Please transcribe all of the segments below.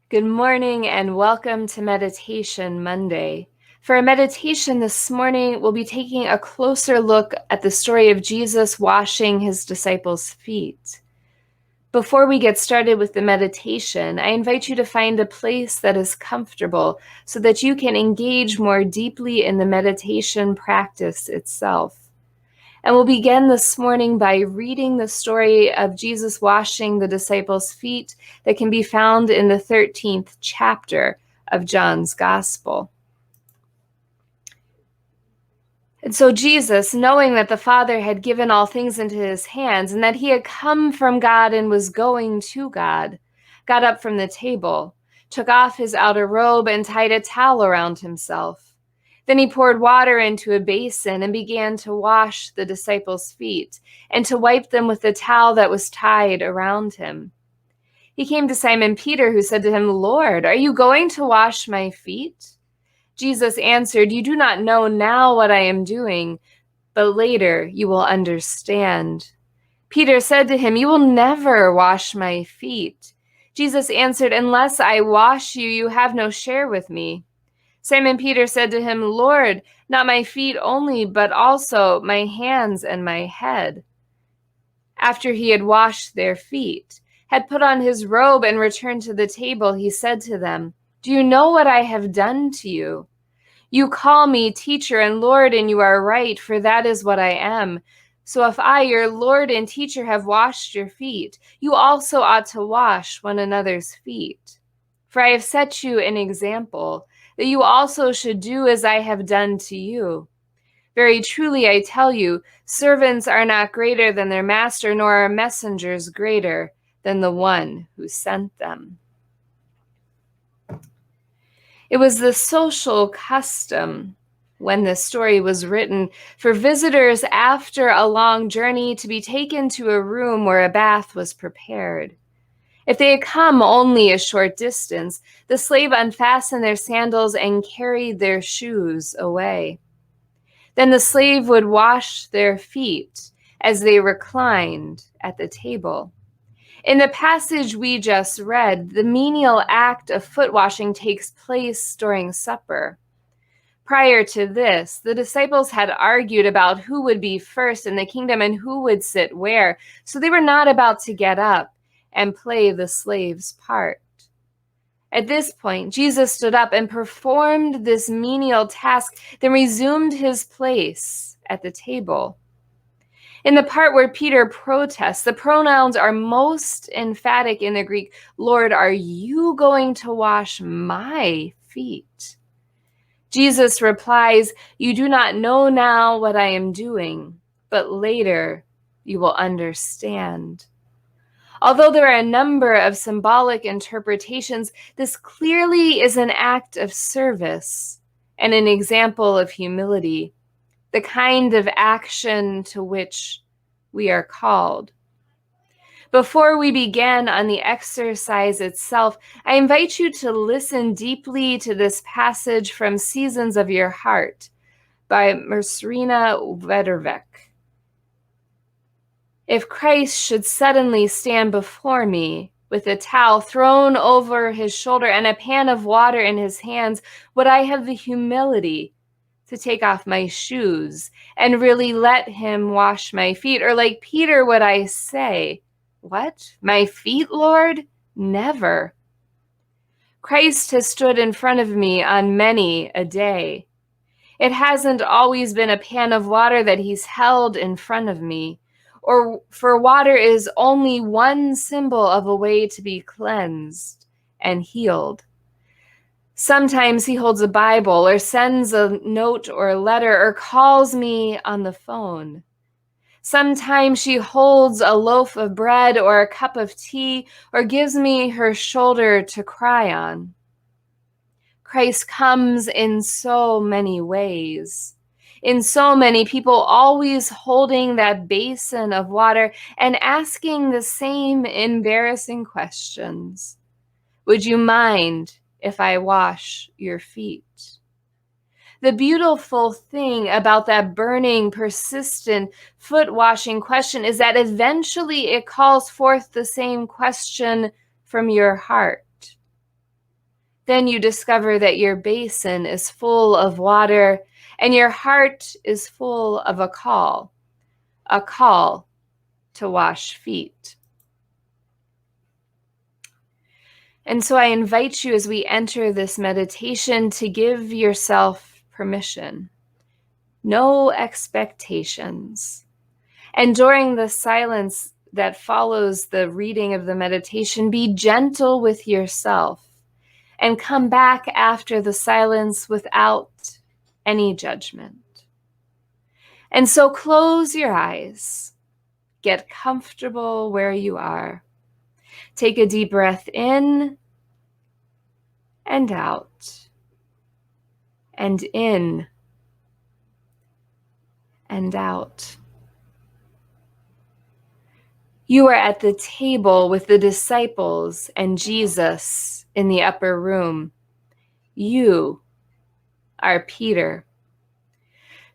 Good morning and welcome to Meditation Monday. For a meditation this morning, we'll be taking a closer look at the story of Jesus washing his disciples' feet. Before we get started with the meditation, I invite you to find a place that is comfortable so that you can engage more deeply in the meditation practice itself. And we'll begin this morning by reading the story of Jesus washing the disciples' feet that can be found in the 13th chapter of John's Gospel. And so Jesus, knowing that the Father had given all things into his hands and that he had come from God and was going to God, got up from the table, took off his outer robe and tied a towel around himself. Then he poured water into a basin and began to wash the disciples' feet and to wipe them with the towel that was tied around him. He came to Simon Peter, who said to him, "Lord, are you going to wash my feet?" Jesus answered, "You do not know now what I am doing, but later you will understand." Peter said to him, "You will never wash my feet." Jesus answered, "Unless I wash you, you have no share with me." Simon Peter said to him, "Lord, not my feet only, but also my hands and my head." After he had washed their feet, had put on his robe and returned to the table, he said to them, "Do you know what I have done to you? You call me teacher and Lord, and you are right, for that is what I am. So if I, your Lord and teacher, have washed your feet, you also ought to wash one another's feet. For I have set you an example, that you also should do as I have done to you. Very truly, I tell you, servants are not greater than their master, nor are messengers greater than the one who sent them." It was the social custom when this story was written for visitors after a long journey to be taken to a room where a bath was prepared. If they had come only a short distance, the slave unfastened their sandals and carried their shoes away. Then the slave would wash their feet as they reclined at the table. In the passage we just read, the menial act of foot washing takes place during supper. Prior to this, the disciples had argued about who would be first in the kingdom and who would sit where, so they were not about to get up and play the slave's part. At this point, Jesus stood up and performed this menial task, then resumed his place at the table. In the part where Peter protests, the pronouns are most emphatic in the Greek. "Lord, are you going to wash my feet?" Jesus replies, "You do not know now what I am doing, but later you will understand." Although there are a number of symbolic interpretations, this clearly is an act of service and an example of humility, the kind of action to which we are called. Before we begin on the exercise itself, I invite you to listen deeply to this passage from Seasons of Your Heart by Marina Vedervec. If Christ should suddenly stand before me with a towel thrown over his shoulder and a pan of water in his hands, would I have the humility to take off my shoes and really let him wash my feet? Or like Peter, would I say, "What? My feet, Lord? Never." Christ has stood in front of me on many a day. It hasn't always been a pan of water that he's held in front of me, for water is only one symbol of a way to be cleansed and healed. Sometimes he holds a Bible or sends a note or a letter or calls me on the phone. Sometimes she holds a loaf of bread or a cup of tea or gives me her shoulder to cry on. Christ comes in so many ways, in so many people, always holding that basin of water and asking the same embarrassing questions. Would you mind if I wash your feet? The beautiful thing about that burning, persistent foot washing question is that eventually it calls forth the same question from your heart. Then you discover that your basin is full of water and your heart is full of a call to wash feet. And so I invite you as we enter this meditation to give yourself permission. No expectations. And during the silence that follows the reading of the meditation, be gentle with yourself and come back after the silence without any judgment. And so close your eyes. Get comfortable where you are. Take a deep breath in and out, and in and out. You are at the table with the disciples and Jesus in the upper room. You are Peter.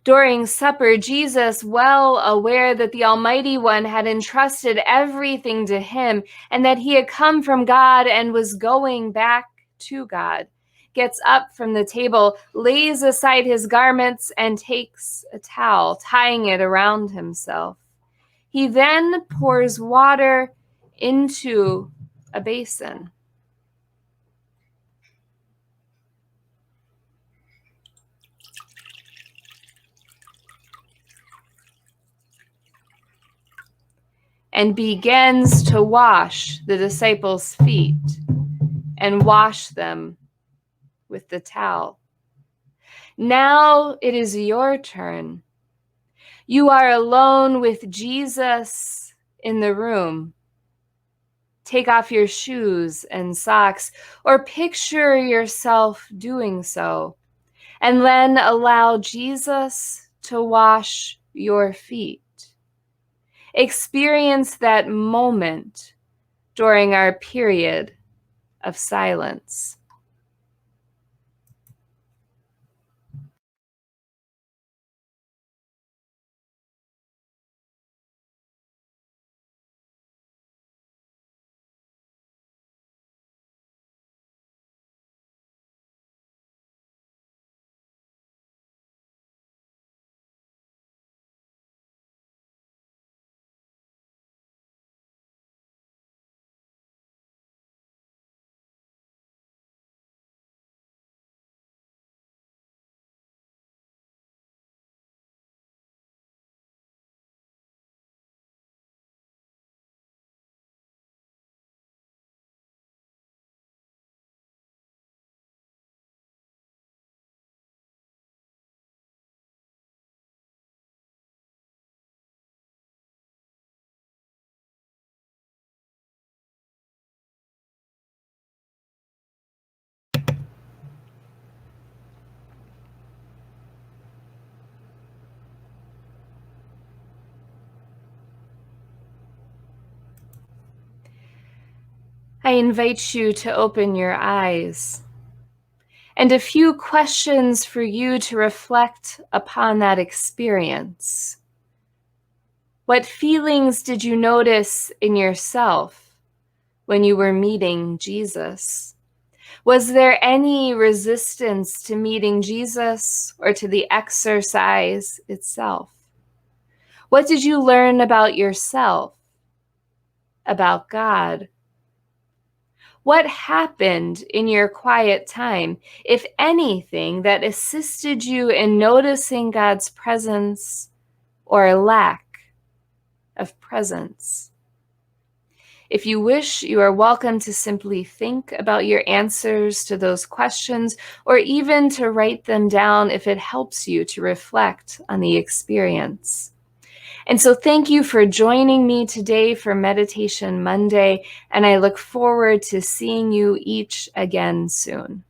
During supper, Jesus, well aware that the Almighty One had entrusted everything to him and that he had come from God and was going back to God, gets up from the table, lays aside his garments, and takes a towel, tying it around himself. He then pours water into a basin. And begins to wash the disciples' feet and wash them with the towel. Now it is your turn. You are alone with Jesus in the room. Take off your shoes and socks, or picture yourself doing so, and then allow Jesus to wash your feet. Experience that moment during our period of silence. I invite you to open your eyes, and a few questions for you to reflect upon that experience. What feelings did you notice in yourself when you were meeting Jesus? Was there any resistance to meeting Jesus or to the exercise itself? What did you learn about yourself, about God? What happened in your quiet time, if anything, that assisted you in noticing God's presence or lack of presence? If you wish, you are welcome to simply think about your answers to those questions, or even to write them down if it helps you to reflect on the experience. And so thank you for joining me today for Meditation Monday, and I look forward to seeing you each again soon.